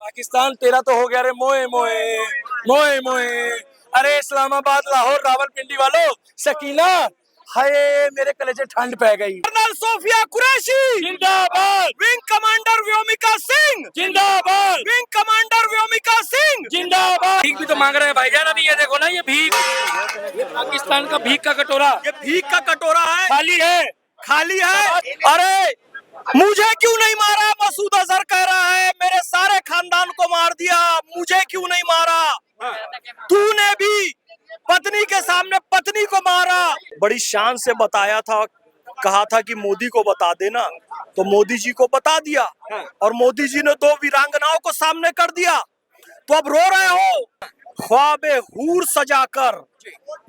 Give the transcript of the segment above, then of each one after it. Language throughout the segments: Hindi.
पाकिस्तान तेरा तो हो गया रे मोए मोए मोए मोए। अरे इस्लामाबाद, लाहौर, रावलपिंडी वालों, सकीना, हाय मेरे कलेजे ठंड पै गई। कर्नल सोफिया कुरैशी जिंदाबाद, विंग कमांडर व्योमिका सिंह जिंदाबाद, विंग कमांडर व्योमिका सिंह जिंदाबाद। भीख भी तो मांग रहे हैं भाईजान, अभी ये देखो ना, ये भीख, ये पाकिस्तान का भीख का कटोरा, ये भीख का कटोरा है, खाली है, खाली है। अरे मुझे क्यों नहीं मारा, मसूद अजहर कह रहा है, मेरे सारे खानदान को मार दिया, मुझे क्यों नहीं मारा? तूने भी पत्नी के सामने पत्नी को मारा। बड़ी शान से बताया था, कहा था कि मोदी को बता देना, तो मोदी जी को बता दिया, और मोदी जी ने 2 वीरांगनाओं को सामने कर दिया। तो अब रो रहे हो। ख्वाबे हूर सजाकर,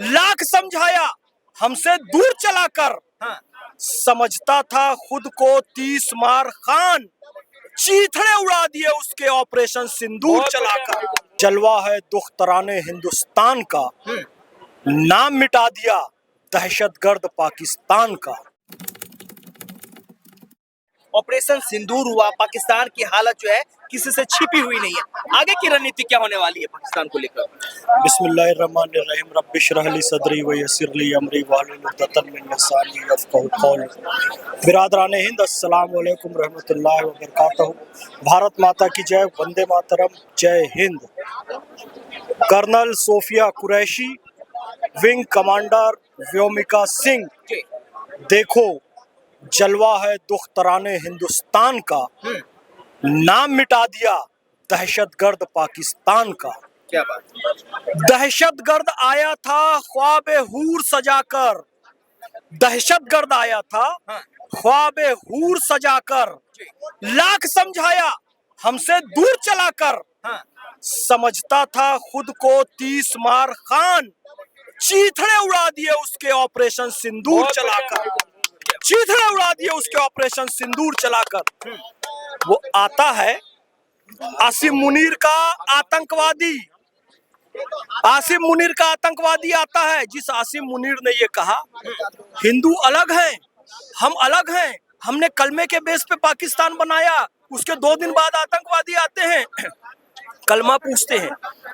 लाख समझाया, हमसे दूर चलाकर, समझता था खुद को 30 मार खान, चीथड़े उड़ा दिए उसके ऑपरेशन सिंदूर चलाकर। जलवा है दुख्तराने हिंदुस्तान का, नाम मिटा दिया दहशतगर्द पाकिस्तान का। ऑपरेशन सिंदूर हुआ, पाकिस्तान की हालत जो है किसी से छिपी हुई नहीं है। आगे की रणनीति क्या होने वाली है पाकिस्तान को लेकर? बिस्मिल्लाहिर्रहमानिर्रहीम, रब्बिश रहली सदरी व यस्सिर ली अमरी वाहलुल उक़दतम मिन लिसानी यफ़क़हू क़ौली। बिरादराने हिंद, अस्सलाम वालेकुम रहमतुल्लाहि व बरकातहू। भारत माता की जय, वंदे मातरम, जय हिंद। Colonel Sofia Qureshi, wing commander Vyomika Singh, देखो जलवा है दुख्तराने हिंदुस्तान का, नाम मिटा दिया दहशतगर्द पाकिस्तान का। क्या बात? दहशतगर्द आया था ख्वाबे हूर सजाकर, दहशतगर्द आया था ख्वाबे हूर सजाकर, लाख समझाया, हमसे दूर चलाकर, समझता था खुद को 30 मार खान, चीथड़े उड़ा दिए उसके ऑपरेशन सिंदूर चलाकर, चीथड़े उड़ा दिए उसके ऑपरेशन सिंदूर चलाकर। वो आता है आसिम मुनीर का आतंकवादी, आसिम मुनीर का आतंकवादी आता है, जिस आसिम मुनीर ने ये कहा हिंदू अलग हैं, हम अलग हैं, हमने कलमे के बेस पे पाकिस्तान बनाया। उसके 2 दिन बाद आतंकवादी आते हैं, कलमा पूछते हैं,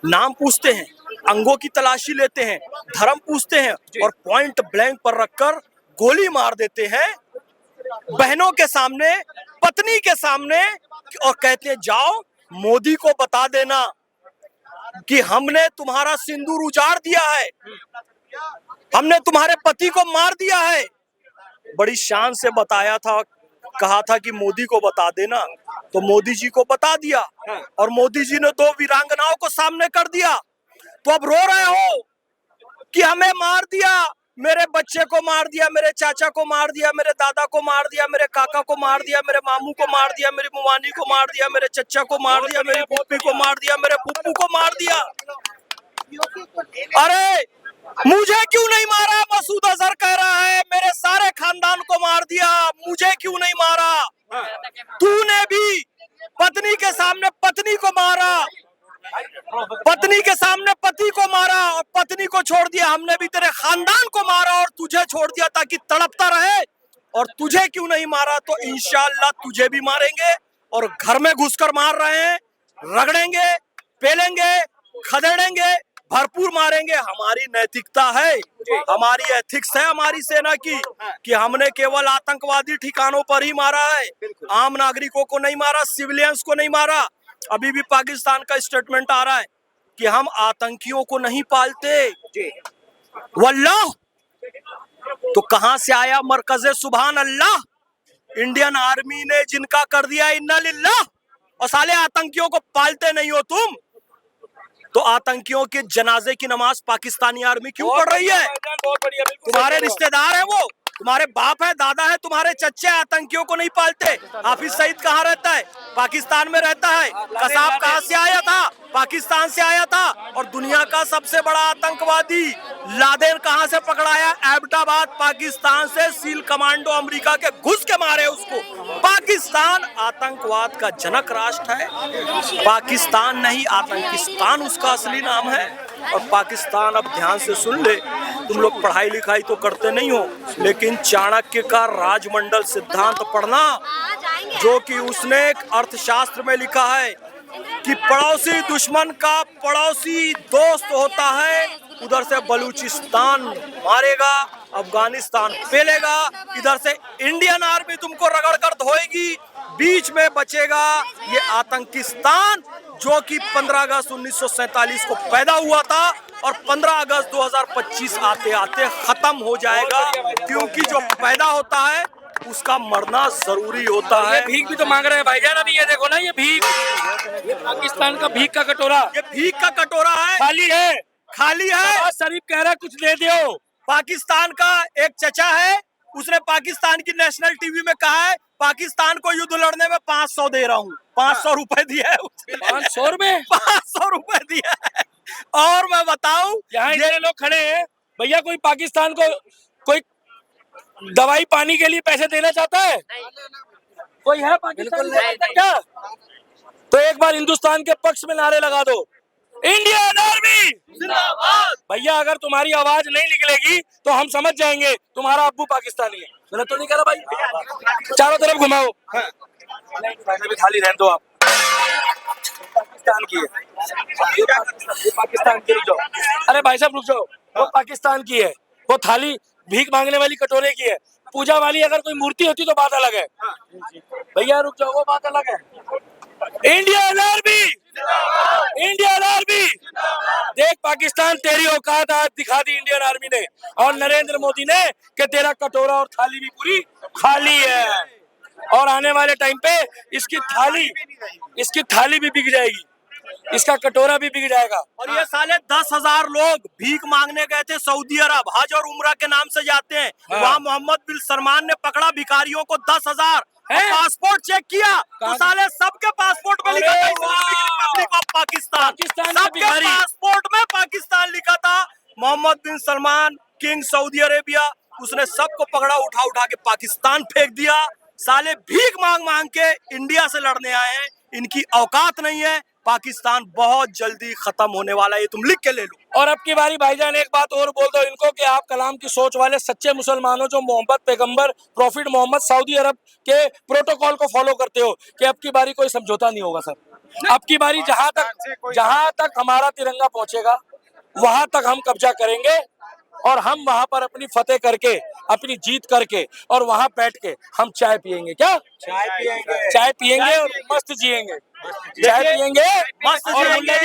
नाम पूछते हैं, अंगों की तलाशी लेते हैं, धर्म पूछते हैं, और पॉइंट ब्लैंक पर रखकर गोली मार देते हैं बहनों के सामने, पत्नी के सामने, और कहते हैं जाओ मोदी को बता देना कि हमने तुम्हारा सिंदूर उजाड़ दिया है, हमने तुम्हारे पति को मार दिया है। बड़ी शान से बताया था, कहा था कि मोदी को बता देना, तो मोदी जी को बता दिया, और मोदी जी ने 2 वीरांगनाओं को सामने कर दिया। तो अब रो रहे हो कि हमें मार दिया, मेरे बच्चे को मार दिया, मेरे चाचा को मार दिया, मेरे दादा को मार दिया, मेरे काका को मार दिया, मेरे मामू को मार दिया, मेरी मुमानी को मार दिया, मेरे चचा को मार दिया, मेरी पुप्पी को मार दिया, मेरे पुप्पू को मार दिया। अरे मुझे क्यों नहीं मारा, मसूद अजहर कह रहा है, मेरे सारे खानदान को मार दिया, मुझे क्यों नहीं मारा? तूने भी पत्नी के सामने पत्नी को मारा, पत्नी के सामने पति को मारा, और पत्नी को छोड़ दिया, हमने भी तेरे खानदान को मारा और तुझे छोड़ दिया ताकि तड़पता रहे। और तुझे क्यों नहीं मारा, तो इंशाअल्लाह तुझे भी मारेंगे, और घर में घुसकर मार रहे हैं, रगड़ेंगे, पेलेंगे, खदेड़ेंगे, भरपूर मारेंगे। हमारी नैतिकता है, हमारी एथिक्स है हमारी सेना की, कि हमने केवल आतंकवादी ठिकानों पर ही मारा है, आम नागरिकों को नहीं मारा, सिविलियंस को नहीं मारा। अभी भी पाकिस्तान का स्टेटमेंट आ रहा है कि हम आतंकियों को नहीं पालते, वल्लाह। तो कहां से आया मरकज़े सुभान अल्लाह? इंडियन आर्मी ने जिनका कर दिया इन्ना लिल्लाह, और साले आतंकियों को पालते नहीं हो तुम। तो आतंकियों के जनाजे की नमाज पाकिस्तानी आर्मी क्यों पढ़ रही है? तुम्हारे रिश्तेदार है वो, तुम्हारे बाप है, दादा है, तुम्हारे चच्चे आतंकियों को नहीं पालते। हाफिज सईद कहाँ रहता है? पाकिस्तान में रहता है। कसाब कहाँ से आया था? पाकिस्तान से आया था। और दुनिया का सबसे बड़ा आतंकवादी लादेन कहाँ से पकड़ाया? एबटाबाद, पाकिस्तान से। सील कमांडो अमेरिका के घुस के मारे उसको। पाकिस्तान आतंकवाद का जनक राष्ट्र है, पाकिस्तान नहीं आतंकिस्तान उसका असली नाम है। और पाकिस्तान, अब ध्यान से सुन ले, तुम लोग पढ़ाई लिखाई तो करते नहीं हो, लेकिन चाणक्य का राजमंडल सिद्धांत पढ़ना, जो कि उसने एक अर्थशास्त्र में लिखा है कि पड़ोसी दुश्मन का पड़ोसी दोस्त होता है। उधर से बलूचिस्तान मारेगा, अफगानिस्तान पेलेगा, इधर से इंडियन आर्मी तुमको रगड़ कर धोएगी, बीच में बचेगा ये आतंकिस्तान जो कि 15 अगस्त 1947 को पैदा हुआ था और 15 अगस्त 2025 आते आते खत्म हो जाएगा, क्योंकि जो पैदा होता है उसका मरना जरूरी होता है। भीख भी तो मांग रहे हैं भाईजान, अभी ये देखो ना, ये भीख, ये पाकिस्तान का भीख का कटोरा, ये भीख का कटोरा है, खाली है, खाली है। नवाज शरीफ कह रहा है कुछ दे दो। पाकिस्तान का एक चचा है, उसने पाकिस्तान की नेशनल टीवी में कहा है पाकिस्तान को युद्ध लड़ने में 500 दे रहा हूँ, 500 रुपए दिया है उसने। 500 रुपए, 500 रुपए दिया है। और मैं बताऊं, यहाँ ये लोग खड़े हैं भैया, कोई पाकिस्तान को कोई दवाई पानी के लिए पैसे देना चाहता है? कोई है पाकिस्तान में क्या? तो एक बार हिंदुस्तान के पक्ष में नारे लगा दो, इंडियन आर्मी जिंदाबाद। भैया, अगर तुम्हारी आवाज नहीं निकलेगी तो हम समझ जाएंगे तुम्हारा अब्बू पाकिस्तानी है। गलत तो नहीं करा भाई? चारों तरफ घुमाओ, भी खाली रहने दो आप। पाकिस्तान की है, ये पाकिस्तान की, रुक जाओ। अरे भाई साहब रुक जाओ, वो पाकिस्तान की है, वो थाली भीख मांगने वाली कटोरे की है। पूजा वाली अगर कोई मूर्ति होती तो बात अलग है भैया, रुक जाओ, वो बात अलग है। इंडियन आर्मी, इंडियन आर्मी, देख पाकिस्तान, तेरी औकात आज दिखा दी इंडियन आर्मी ने और नरेंद्र मोदी ने कि तेरा कटोरा और थाली भी पूरी खाली है, और आने वाले टाइम पे इसकी थाली भी बिक जाएगी, इसका कटोरा भी बिक जाएगा। और ये साले 10,000 लोग भीख मांगने गए थे सऊदी अरब, हज और उम्रा के नाम से जाते हैं। वहाँ मोहम्मद बिन सलमान ने पकड़ा भिखारियों को 10,000, पासपोर्ट चेक किया तो साले सबके पासपोर्ट में लिखा था रिपब्लिक ऑफ पाकिस्तान, सबके पासपोर्ट में पाकिस्तान लिखा था। मोहम्मद बिन सलमान, किंग सऊदी अरेबिया, उसने सबको पकड़ा, उठा उठा के पाकिस्तान फेंक दिया। साले भीख मांग मांग के इंडिया से लड़ने आए हैं, इनकी औकात नहीं है। पाकिस्तान बहुत जल्दी खत्म होने वाला है, ये तुम लिख के ले लो। और अब की बारी भाईजान एक बात और बोल दो इनको कि आप कलाम की सोच वाले सच्चे मुसलमानों, जो मोहम्मद पैगंबर प्रॉफिट मोहम्मद सऊदी अरब के प्रोटोकॉल को फॉलो करते हो, कि अब की बारी कोई समझौता नहीं होगा सर। अब की बारी जहां तक हमारा तिरंगा पहुंचेगा वहां तक हम कब्जा करेंगे, और हम वहां पर अपनी फतेह करके, अपनी जीत करके, और वहां बैठ के हम चाय पियेंगे। क्या चाय पियेंगे और मस्त जिएंगे, चाय पियेंगे मस्त जिएंगे।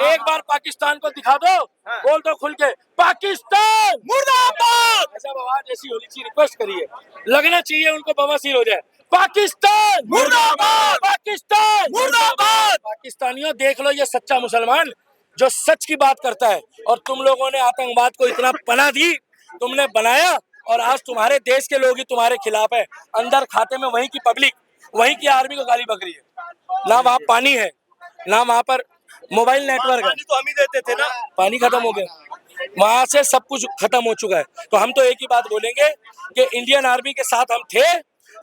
एक बार पाकिस्तान को दिखा दो, बोल दो खुल के, पाकिस्तान मुर्दाबाद। ऐसा आवाज ऐसी होनी चाहिए, रिक्वेस्ट करिए, लगना चाहिए उनको बवासीर हो जाए। पाकिस्तान मुर्दाबाद, पाकिस्तान मुर्दाबाद। पाकिस्तानियों देख लो, ये सच्चा मुसलमान जो सच की बात करता है, और तुम लोगों ने आतंकवाद को इतना पनाह दी, तुमने बनाया, और आज तुम्हारे देश के लोग ही तुम्हारे खिलाफ है। अंदर खाते में वहीं की पब्लिक, वहीं की आर्मी को गाली बक रही है। ना वहाँ पानी है, ना वहाँ पर मोबाइल नेटवर्क है, पानी तो हम ही देते थे ना, पानी खत्म हो गया, वहां से सब कुछ खत्म हो चुका है। तो हम तो एक ही बात बोलेंगे कि इंडियन आर्मी के साथ हम थे,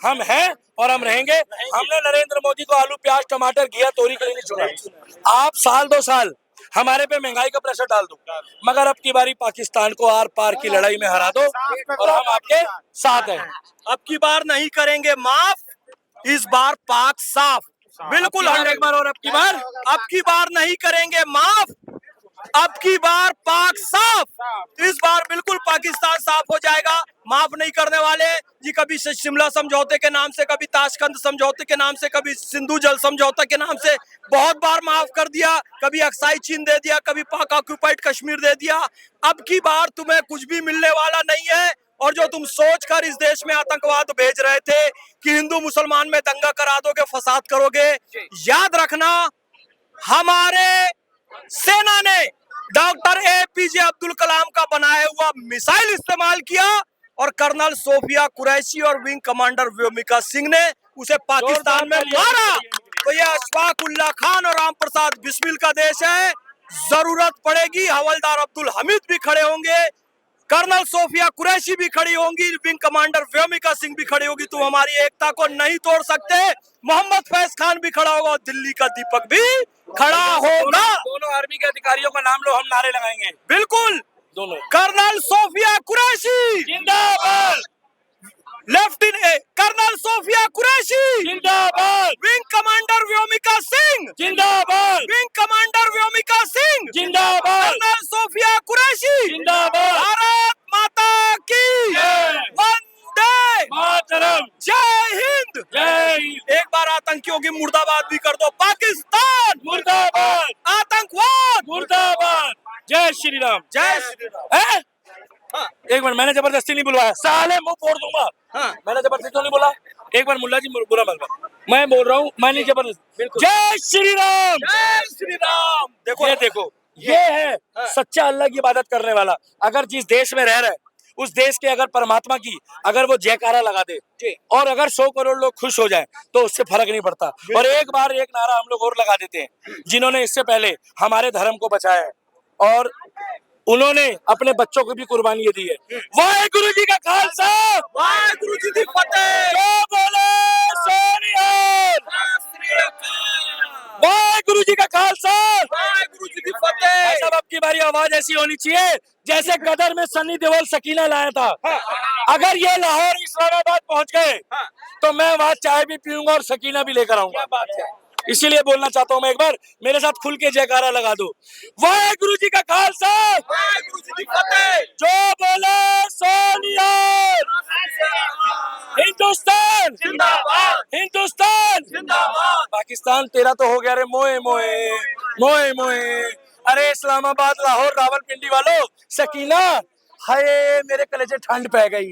हम हैं और हम रहेंगे। हमने नरेंद्र मोदी को आलू प्याज टमाटर घिया तोरी के लिए नहीं चुना। आप साल 2 साल हमारे पे महंगाई का प्रेशर डाल दो, मगर अब की बारी पाकिस्तान को आर पार की लड़ाई में हरा दो, और हम आपके साथ हैं। अब की बार नहीं करेंगे माफ, इस बार पाक साफ, बिल्कुल। एक बार और अब की बार नहीं करेंगे माफ, अब की बार पाक साफ, इस बार बिल्कुल पाकिस्तान साफ हो जाएगा। माफ नहीं करने वाले जी, कभी शिमला समझौते के नाम से, कभी ताशकंद समझौते के नाम से, कभी सिंधु जल समझौते के नाम से बहुत बार माफ कर दिया, कभी अक्साई चीन दे दिया, कभी पाक ऑक्यूपाइड कश्मीर दे दिया। अब की बार तुम्हें कुछ भी मिलने वाला नहीं है। और जो तुम सोचकर इस देश में आतंकवाद भेज रहे थे कि हिंदू मुसलमान में दंगा करा दोगे, फसाद करोगे, याद रखना हमारे सेना ने डॉक्टर APJ अब्दुल कलाम का बनाया हुआ मिसाइल इस्तेमाल किया, और कर्नल सोफिया कुरैशी और विंग कमांडर व्योमिका सिंह ने उसे पाकिस्तान में मारा। तो ये अशफाक उल्लाह खान और राम प्रसाद बिस्मिल का देश है। जरूरत पड़ेगी हवलदार अब्दुल हमीद भी खड़े होंगे, कर्नल सोफिया कुरैशी भी खड़ी होंगी, विंग कमांडर व्योमिका सिंह भी खड़ी होगी। तुम हमारी एकता को नहीं तोड़ सकते। मोहम्मद फैज खान भी खड़ा होगा और दिल्ली का दीपक भी खड़ा होगा। दोनों आर्मी के अधिकारियों का नाम लो, हम नारे लगाएंगे। बिल्कुल, दोनों। कर्नल सोफिया कुरैशी जिंदाबाद, कर्नल सोफिया कुरैशी जिंदाबाद, विंग कमांडर व्योमिका सिंह जिंदाबाद, विंग कमांडर व्योमिका सिंह जिंदाबाद, कर्नल सोफिया कुरैशी जिंदाबाद, भारत माता की जय। वंदे मातरम, जय हिंद। जय हिंद। एक बार आतंकियों की मुर्दाबाद भी कर दो। पाकिस्तान मुर्दाबाद, आतंकवाद मुर्दाबाद, जय श्री राम। जय श्री राम। हैं? हाँ। एक मिनट, मैंने जबरदस्ती नहीं बुलवाया, साले मुंह फोड़ दूंगा। हाँ। मैंने जबरदस्ती तो नहीं बोला। एक बार मुल्ला जी बुरा मत बोलो। मैं बोल रहा हूँ, मैं नहीं जबरदस्ती। जय श्री राम, जय श्री राम। देखो ये देखो, ये है सच्चा अल्लाह की इबादत करने वाला। अगर जिस देश में रह रहा है, उस देश के अगर परमात्मा की अगर वो जयकारा लगा दे और अगर 100 करोड़ लोग खुश हो जाएं तो उससे फर्क नहीं पड़ता। और एक बार एक नारा हम लोग और लगा देते हैं, जिन्होंने इससे पहले हमारे धर्म को बचाया है और उन्होंने अपने बच्चों को भी कुर्बानी दी है। वाहेगुरु जी का खालसा, वाहेगुरु जी की फतेह। जो बोले सोनिहाल। वाहेगुरु जी का खालसा, वाहेगुरु जी की फतेह। सब आपकी बारी आवाज ऐसी होनी चाहिए जैसे गदर में सन्नी देओल सकीना लाया था। अगर ये लाहौर इस्लामाबाद पहुंच गए तो मैं वहां चाय भी पीऊंगा और सकीना भी लेकर आऊंगा। इसीलिए बोलना चाहता हूं मैं, एक बार मेरे साथ खुल के जयकारा लगा दो। वाहेगुरु जी का खालसा, वाहेगुरु जी की फतेह। जो बोले सोनिहाल। हिंदुस्तान जिंदाबाद हिंदुस्तान जिंदाबाद। पाकिस्तान तेरा तो हो गया रे मोए मोए मोए मोए। अरे इस्लामाबाद, लाहौर, रावलपिंडी वालों, सकीना, हाय मेरे कलेजे ठंड पै गई।